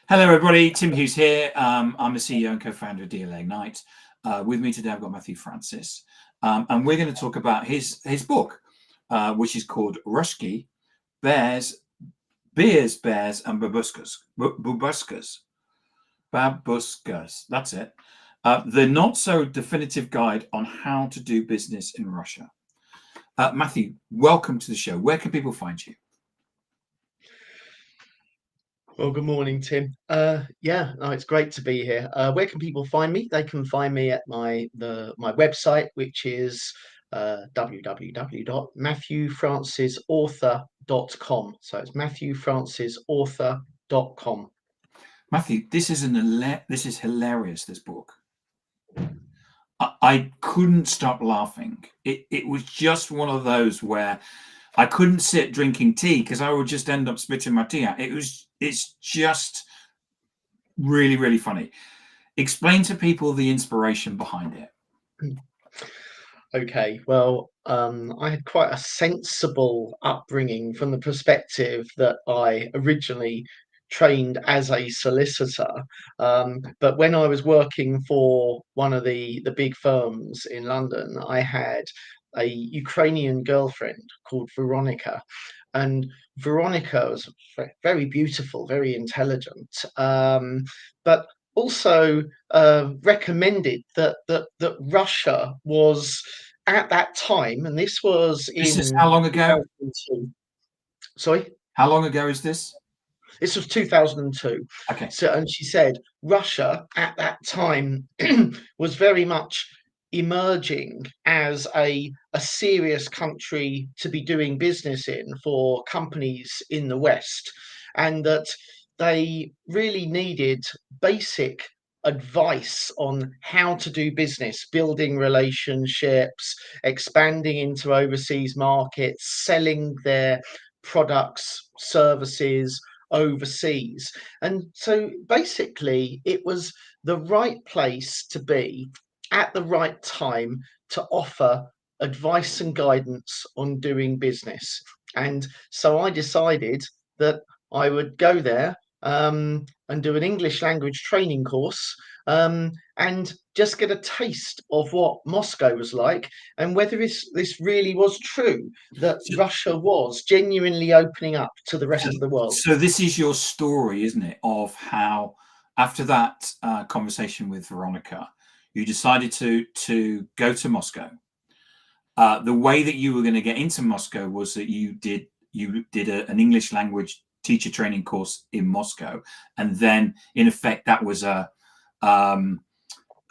Hello, everybody. Tim Hughes here. I'm the CEO and co-founder of DLA Ignite. With me today, I've got Matthew Francis, and we're going to talk about his book, which is called Ruskie, Beers, and Babushkas. Babushkas. That's it. The not so definitive guide on how to do business in Russia. Matthew, welcome to the show. Where can people find you? Well, good morning, Tim. It's great to be here. Where can people find me? They can find me at my website, which is www.matthewfrancisauthor.com. So it's matthewfrancisauthor.com. Matthew, this is hilarious. This book. I couldn't stop laughing. It was just one of those where I couldn't sit drinking tea because I would just end up spitting my tea out. It's just really, really funny. Explain to people the inspiration behind it. Okay, well, I had quite a sensible upbringing from the perspective that I originally trained as a solicitor. But when I was working for one of the big firms in London, I had a Ukrainian girlfriend called Veronica. And Veronica was very beautiful, very intelligent, but also recommended that Russia was at that time, and this was This is in how long ago? 2002. Sorry, How long ago is this? this was 2002. Okay. So, and she said Russia at that time was very much emerging as a serious country to be doing business in for companies in the West, and that they really needed basic advice on how to do business, building relationships, expanding into overseas markets, selling their products, services overseas. And so basically, it was the right place to be at the right time to offer advice and guidance on doing business. And so I decided that I would go there and do an English language training course, and just get a taste of what Moscow was like and whether this really was true, that So, Russia was genuinely opening up to the so, rest of the world. so this is your story, isn't it? Of how after that conversation with Veronica, you decided to go to Moscow. The way that you were going to get into Moscow was that you did an English language teacher training course in Moscow, and then in effect that was a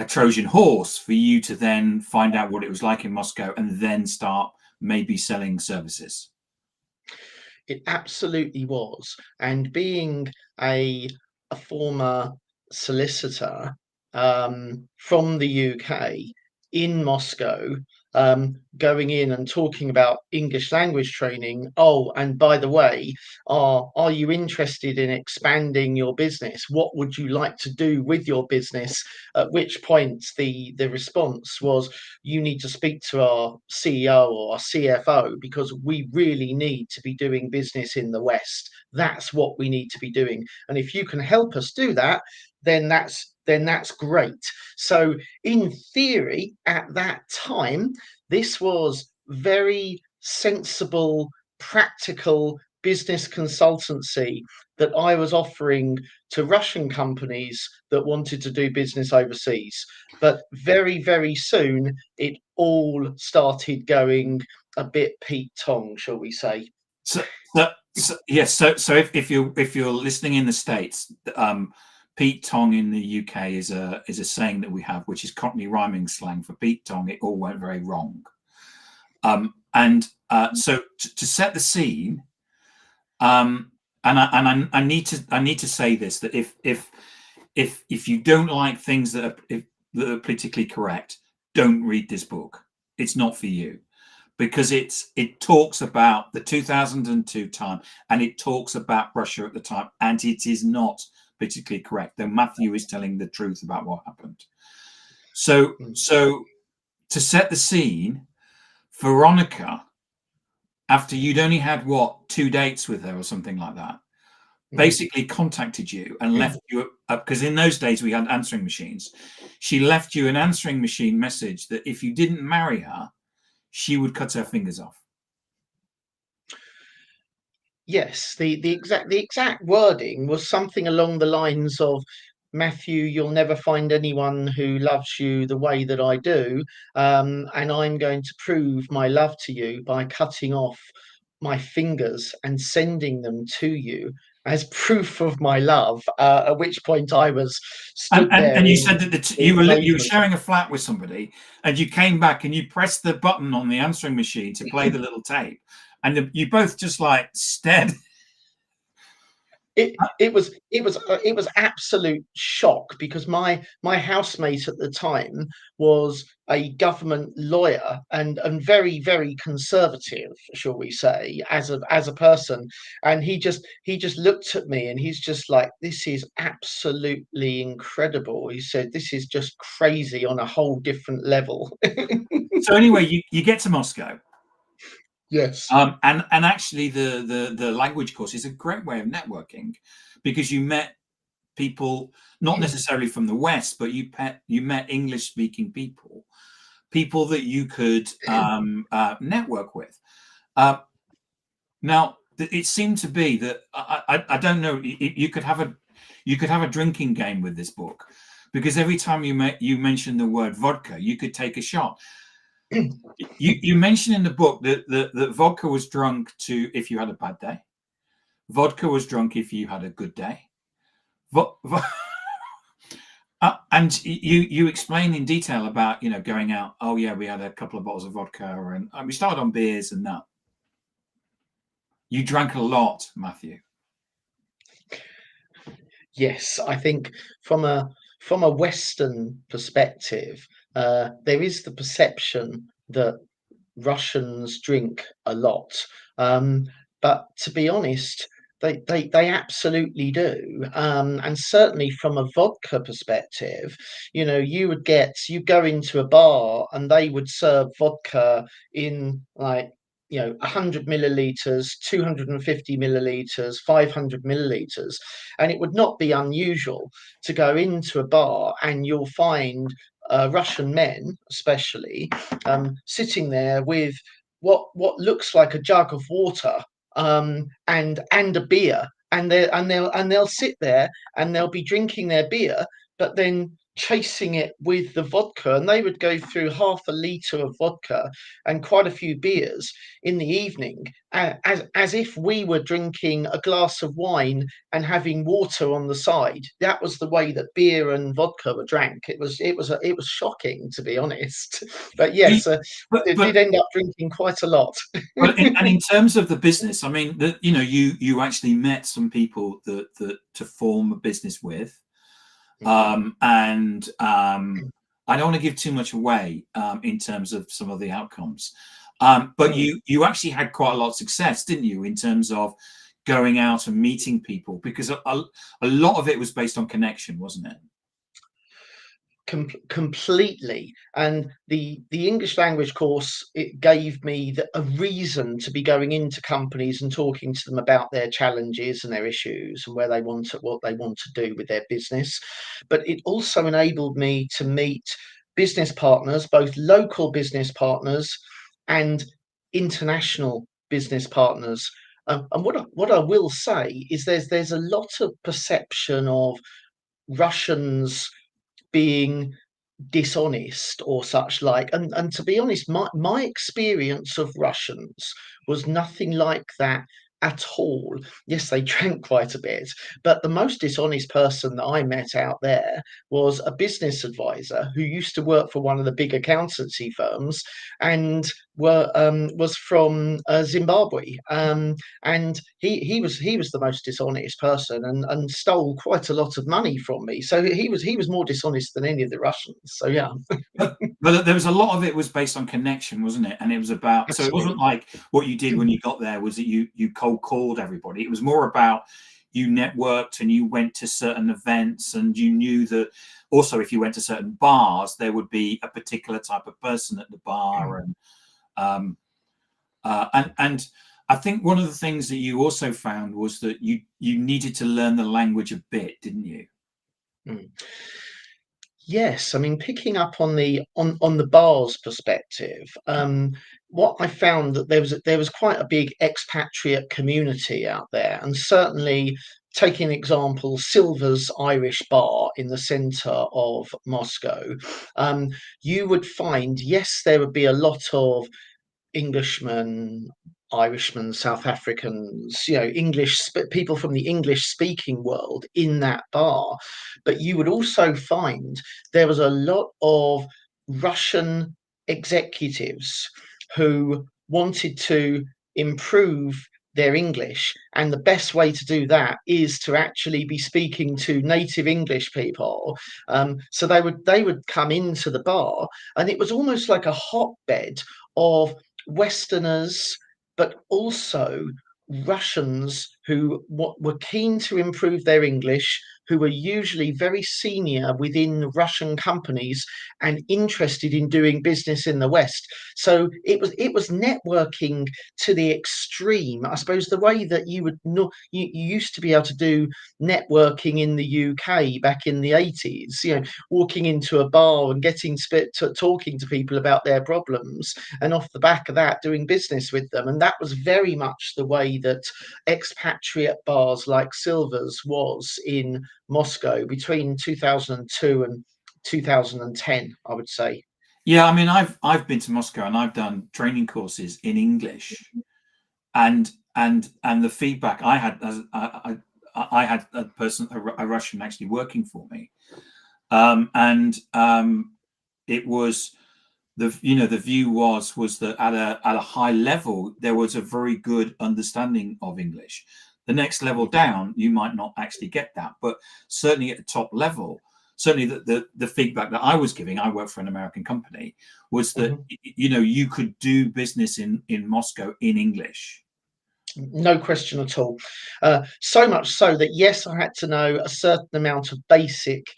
Trojan horse for you to then find out what it was like in Moscow and then start maybe selling services. It absolutely was. And being a former solicitor from the UK in Moscow, going in and talking about English language training. Oh, and by the way, are you interested in expanding your business? What would you like to do with your business? At which point the response was, you need to speak to our CEO or our CFO because we really need to be doing business in the West. That's what we need to be doing. And if you can help us do that, then that's great. So in theory, at that time, this was very sensible, practical business consultancy that I was offering to Russian companies that wanted to do business overseas. But very, very soon, it all started going a bit Pete Tong, shall we say. So, yes. So if you're listening in the States, Pete Tong in the UK is a saying that we have, which is Cockney rhyming slang for Pete Tong. It all went very wrong. So to set the scene, and I need to say this, that if you don't like things that are politically correct, don't read this book. It's not for you, because it talks about the 2002 time, and it talks about Russia at the time, and it is not politically correct, though Matthew is telling the truth about what happened. So to set the scene, Veronica, after you'd only had 2 dates with her or something like that, basically contacted you and left you because in those days we had answering machines. She left you an answering machine message that if you didn't marry her, she would cut her fingers off. Yes, the exact wording was something along the lines of, Matthew, you'll never find anyone who loves you the way that I do, and I'm going to prove my love to you by cutting off my fingers and sending them to you as proof of my love. At which point I was stood there And you in said that in you were amazement. sharing a flat with somebody, and you came back and you pressed the button on the answering machine to play the little tape, and you both just like stared. It was absolute shock, because my housemate at the time was a government lawyer, and very conservative, shall we say, as a person. And he just looked at me, and he's just like, this is absolutely incredible. He said, this is just crazy on a whole different level. So anyway, you get to Moscow. Yes. And actually the language course is a great way of networking, because you met people not necessarily from the West, but you met English speaking people that you could network with. Now it seemed to be that I don't know, you could have a drinking game with this book, because every time you mention the word vodka, you could take a shot. You mentioned in the book that vodka was drunk to if you had a bad day. Vodka was drunk if you had a good day. And you explain in detail about going out. Oh yeah, we had a couple of bottles of vodka, and we started on beers and that. You drank a lot, Matthew. Yes, I think from a Western perspective, there is the perception that Russians drink a lot, um, but to be honest, they absolutely do. And certainly from a vodka perspective, you go into a bar and they would serve vodka in, like, 100 milliliters, 250 milliliters, 500 milliliters. And it would not be unusual to go into a bar and you'll find Russian men, especially, sitting there with what looks like a jug of water, and a beer, and they'll sit there and they'll be drinking their beer, but then chasing it with the vodka, and they would go through half a liter of vodka and quite a few beers in the evening, as if we were drinking a glass of wine and having water on the side. That was the way that beer and vodka were drank. It was shocking, to be honest. But yes, But did end up drinking quite a lot. and in terms of the business, I mean, you actually met some people that to form a business with, and I don't want to give too much away in terms of some of the outcomes, but you actually had quite a lot of success, didn't you, in terms of going out and meeting people, because a lot of it was based on connection, wasn't it? Completely. And the English language course, it gave me a reason to be going into companies and talking to them about their challenges and their issues and what they want to do with their business. But it also enabled me to meet business partners, both local business partners and international business partners. And what I will say is there's a lot of perception of Russians being dishonest or such like, and to be honest, my experience of Russians was nothing like that at all. Yes, they drank quite a bit, but the most dishonest person that I met out there was a business advisor who used to work for one of the big accountancy firms, and was from Zimbabwe, and he was the most dishonest person, and stole quite a lot of money from me. So he was more dishonest than any of the Russians. So yeah, But there was a lot of it was based on connection, wasn't it? And it was about, so it wasn't absolutely. like what you did when you got there was that you cold called everybody. It was more about you networked and you went to certain events, and you knew that also if you went to certain bars, there would be a particular type of person at the bar, and um, and I think one of the things that you also found was that you needed to learn the language a bit, didn't you? Mm. Yes, I mean, picking up on the bar's perspective, what I found that there was quite a big expatriate community out there, and certainly taking an example, Silver's Irish Bar in the centre of Moscow, um, you would find, yes, there would be a lot of Englishmen, Irishmen, South Africans, people from the English speaking world in that bar. But you would also find there was a lot of Russian executives who wanted to improve their English. And the best way to do that is to actually be speaking to native English people. So they would come into the bar, and it was almost like a hotbed of Westerners, but also Russians who were keen to improve their English, who were usually very senior within Russian companies and interested in doing business in the West. So it was networking to the extreme. I suppose the way that you would know you used to be able to do networking in the UK back in the 80s, walking into a bar and getting talking to people about their problems, and off the back of that doing business with them. And that was very much the way that expatriate bars like Silver's was in Moscow between 2002 and 2010, I would say. Yeah, I mean, I've been to Moscow and I've done training courses in English, and the feedback I had as I had a person, a Russian, actually working for me, and it was the view was that at a high level there was a very good understanding of English. The next level down, you might not actually get that, but certainly at the top level, certainly the feedback that I was giving, I work for an American company, was that Mhm. you could do business in Moscow in English. No question at all. So much so that, yes, I had to know a certain amount of basic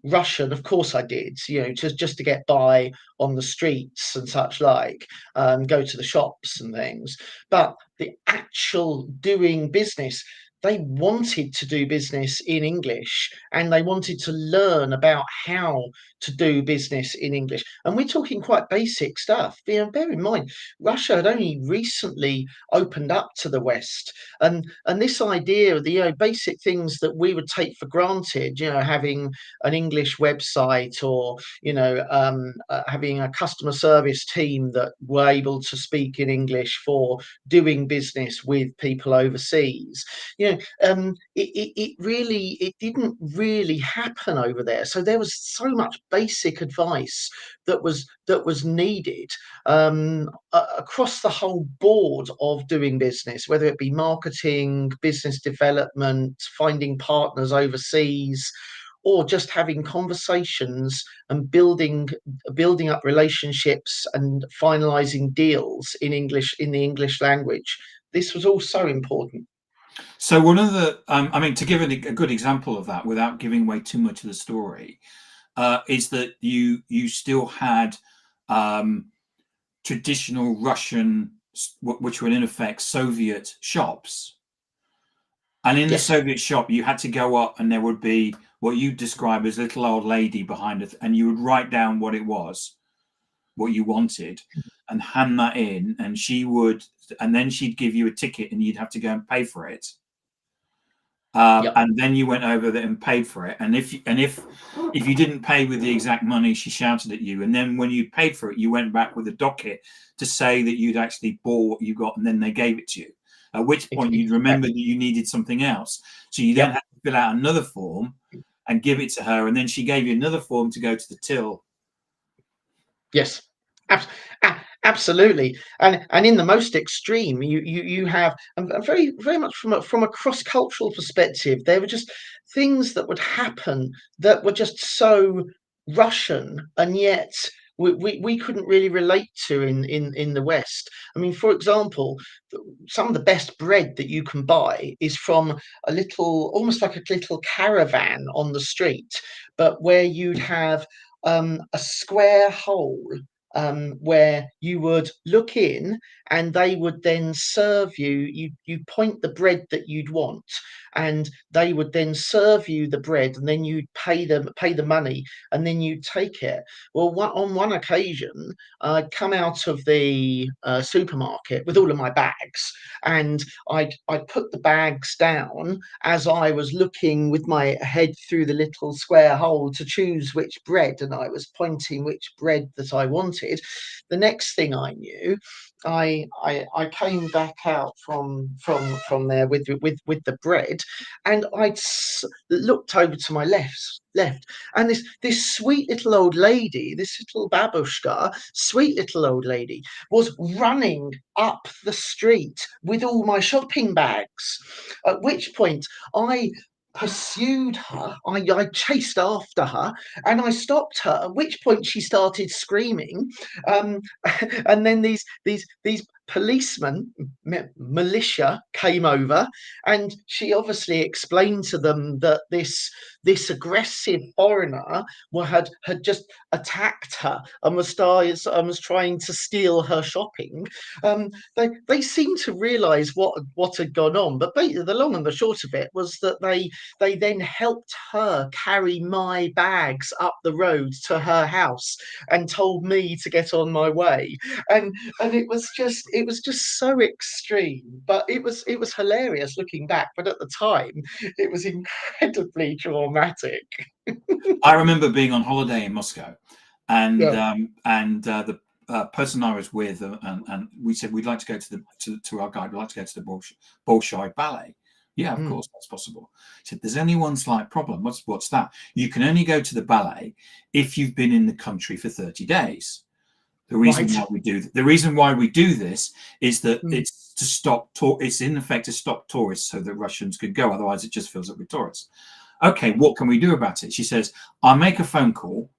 Russian. Of course, I did. Just to get by on the streets and such like, go to the shops and things. But the actual doing business, they wanted to do business in English, and they wanted to learn about how to do business in English. And we're talking quite basic stuff. Bear in mind, Russia had only recently opened up to the West, and this idea of the basic things that we would take for granted, having an English website, or having a customer service team that were able to speak in English for doing business with people overseas. It didn't really happen over there. So there was so much basic advice that was needed across the whole board of doing business, whether it be marketing, business development, finding partners overseas, or just having conversations and building up relationships and finalizing deals in the English language. This was all so important. So one of the, I mean, to give a good example of that without giving away too much of the story, is that you still had um, traditional Russian, which were in effect Soviet shops. And in the Yes. Soviet shop, you had to go up, and there would be what you describe as a little old lady behind it, and you would write down what it was, what you wanted, and hand that in, and and then she'd give you a ticket, and you'd have to go and pay for it. Yep. And then you went over there and paid for it. And if you didn't pay with the exact money, she shouted at you. And then when you paid for it, you went back with a docket to say that you'd actually bought what you got, and then they gave it to you. At which point you'd remember that you needed something else. So you then Yep. had to fill out another form and give it to her, and then she gave you another form to go to the till. Yes, absolutely. And in the most extreme, you have, and very very much from a cross cultural perspective, there were just things that would happen that were just so Russian, and yet we couldn't really relate to in the West. I mean, for example, some of the best bread that you can buy is from a little, almost like a little caravan on the street, but where you'd have a square hole where you would look in and they would then serve you. You point the bread that you'd want, and they would then serve you the bread, and then you'd pay the money, and then you'd take it. Well, on one occasion, I'd come out of the supermarket with all of my bags, and I'd put the bags down as I was looking with my head through the little square hole to choose which bread, and I was pointing which bread that I wanted. The next thing I knew, I came back out from there with the bread, and looked over to my left, and this sweet little old lady, this little babushka, sweet little old lady, was running up the street with all my shopping bags. At which point I pursued her. I chased after her, and I stopped her. At which point she started screaming, um, and then these policemen, militia, came over, and she obviously explained to them that this aggressive foreigner had just attacked her and was trying to steal her shopping. They seemed to realise what had gone on, but the long and the short of it was that they then helped her carry my bags up the road to her house and told me to get on my way. And it was just so extreme, but it was hilarious looking back. But at the time, it was incredibly traumatic. I remember being on holiday in Moscow, and Yeah. the person I was with, and we said we'd like to go to our guide. We'd like to go to the Bolshoi Ballet. Yeah, of course, that's possible. He said, "There's only one slight problem. What's that? You can only go to the ballet if you've been in the country for 30 days." The reason Right. why we do this is that Mm. it's to stop. It's in effect to stop tourists so that Russians could go. Otherwise, it just fills up with tourists. Okay, what can we do about it? She says, I'll make a phone call,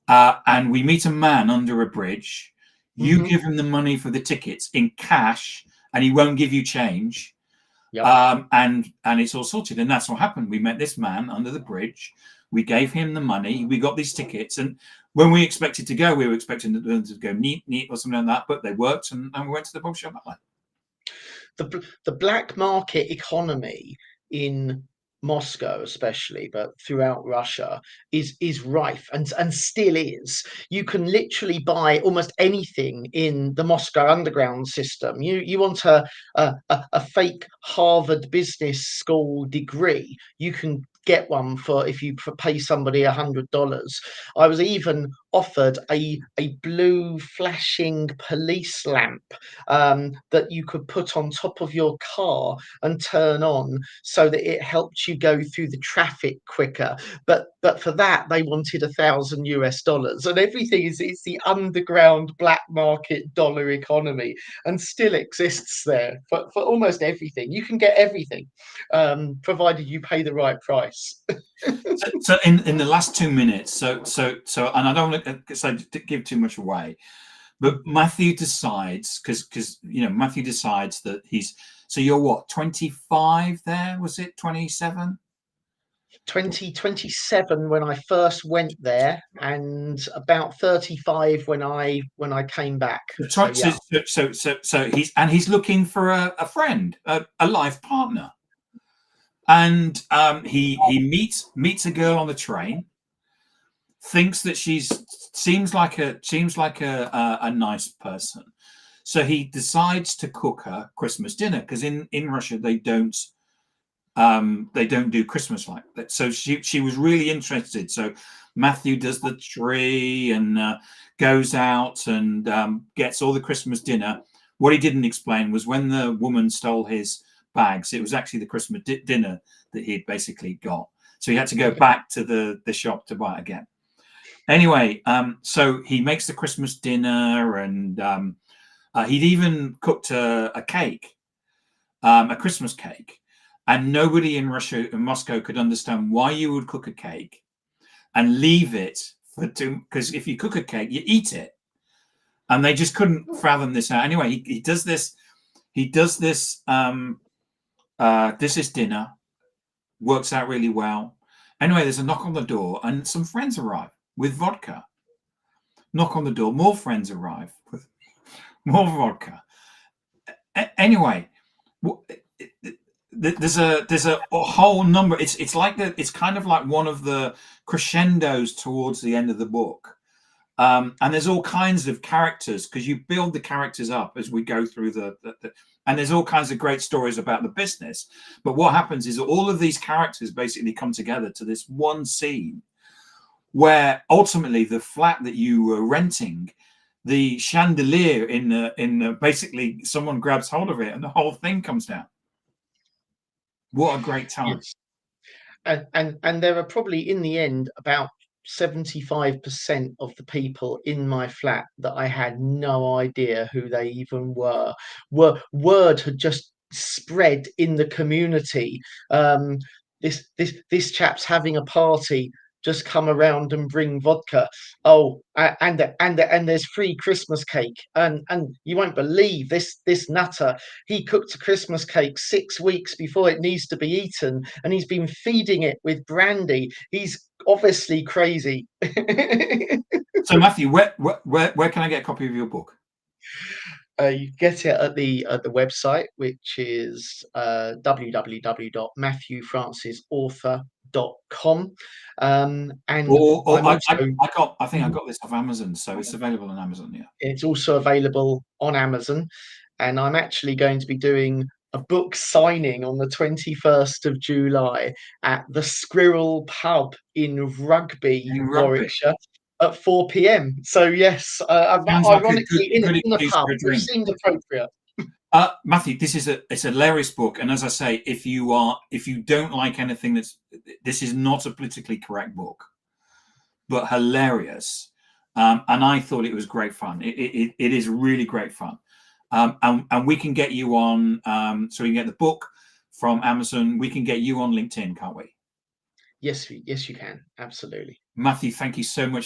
and we meet a man under a bridge. You Hmm. give him the money for the tickets in cash, and he won't give you change. Yep. And it's all sorted. And that's what happened. We met this man under the bridge. We gave him the money. We got these tickets. And when we expected to go, we were expecting them to go neat or something like that. But they worked, and we went to the Bolshoi Ballet. The black market economy in Moscow, especially, but throughout Russia, is rife and still is. You can literally buy almost anything in the Moscow underground system. You want a fake Harvard Business School degree, you can get one for if you pay somebody $100. I was even offered a blue flashing police lamp that you could put on top of your car and turn on so that it helped you go through the traffic quicker. But for that they wanted $1,000, and everything is it's the underground black market dollar economy, and still exists there for almost everything. You can get everything, provided you pay the right price. So in the last 2 minutes, and I don't want to give too much away, but Matthew decides because Matthew decides that he's. So you're what, 25 there? Was it 27? 2027 when I first went there, and about 35 when I came back. So yeah. So he's looking for a friend, a life partner, and he meets a girl on the train, thinks that seems like a nice person, so he decides to cook her Christmas dinner, because in Russia they don't do Christmas like that. So she was really interested. So Matthew does the tree and goes out and gets all the Christmas dinner. What he didn't explain was when the woman stole his bags, it was actually the Christmas dinner that he had basically got. So he had to go back to the shop to buy it again. Anyway, so he makes the Christmas dinner, and he'd even cooked a cake, a Christmas cake. And nobody in Russia, in Moscow, could understand why you would cook a cake and leave it because if you cook a cake, you eat it. And they just couldn't fathom this out. Anyway, he does this. He does this. This is dinner. Works out really well. Anyway, there's a knock on the door, and some friends arrive with vodka. knock on the door, more friends arrive with more vodka. Anyway, there's a whole number. It's like it's kind of like one of the crescendos towards the end of the book. And there's all kinds of characters, because you build the characters up as we go through and there's all kinds of great stories about the business. But what happens is all of these characters basically come together to this one scene where ultimately the flat that you were renting, the chandelier in basically someone grabs hold of it and the whole thing comes down. What a great time. Yes. And there are probably in the end about 75% of the people in my flat that I had no idea who they even were. Word had just spread in the community. This chap's having a party. Just come around and bring vodka. Oh, and there's free Christmas cake. And you won't believe this nutter. He cooked a Christmas cake 6 weeks before it needs to be eaten, and he's been feeding it with brandy. He's obviously crazy. So Matthew, where can I get a copy of your book? You get it at the website, which is www.matthewfrancisauthor.com. And I'm also I think I got this off Amazon, so it's available on Amazon. Yeah, it's also available on Amazon, and I'm actually going to be doing a book signing on the 21st of July at the Squirrel Pub in Rugby, in rugby. Warwickshire, at 4 p.m. So yes, Sounds like ironically, good in a excuse pub, for a which drink. seemed appropriate. Matthew, it's a hilarious book, and as I say, if you don't like anything this is not a politically correct book, but hilarious. And I thought it was great fun. It is really great fun. And we can get you on, so we can get the book from Amazon. We can get you on LinkedIn, can't we? Yes, you can. Absolutely. Matthew, thank you so much